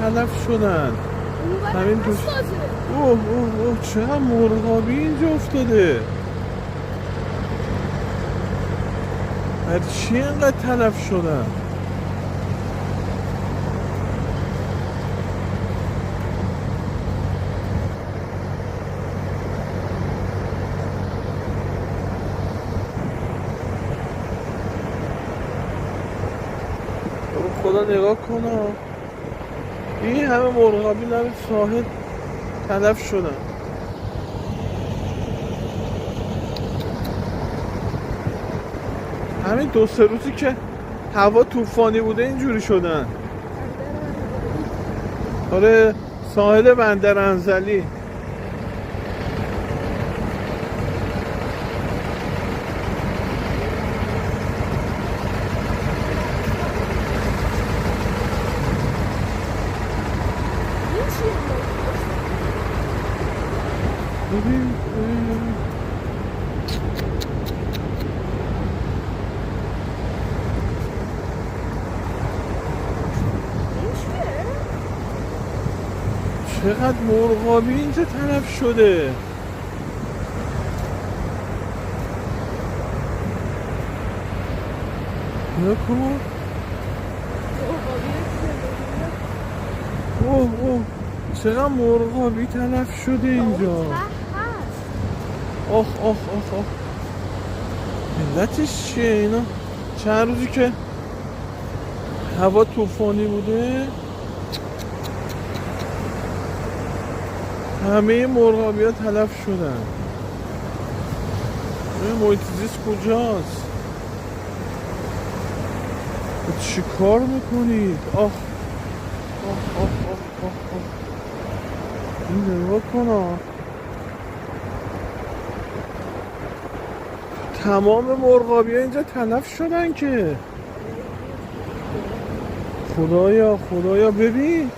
تلف شدن. همین توش اوه چقدر مرغابی اینجا افتاده. هر چی اینقدر تلف شدن؟ خدا نگاه کنه، این همه مرغابی لب ساحل تلف شدن. همین 2-3 روزی که هوا طوفانی بوده اینجوری شدن. آره ساحل بندر انزلی. ببین چقدر مرغابی اینجا تلف شده. نکن اوه چقدر مرغابی تلف شده اینجا. آخ علتش چیه اینا؟ چند روزی که هوا طوفانی بوده همه مرغابی ها تلف شدن. محیط زیست کجاست؟ چی کار میکنید؟ آخ این نگاه کن، تمام مرغابی ها اینجا تلف شدن که. خدایا ببین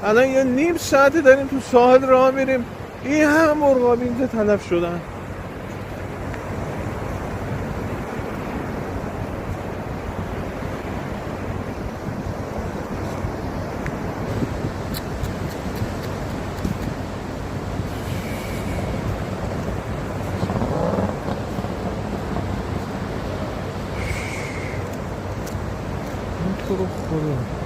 الان یه نیم ساعته داریم تو ساحل راه میریم، این هم مرغابی اینجا تلف شدن. تو رو خدا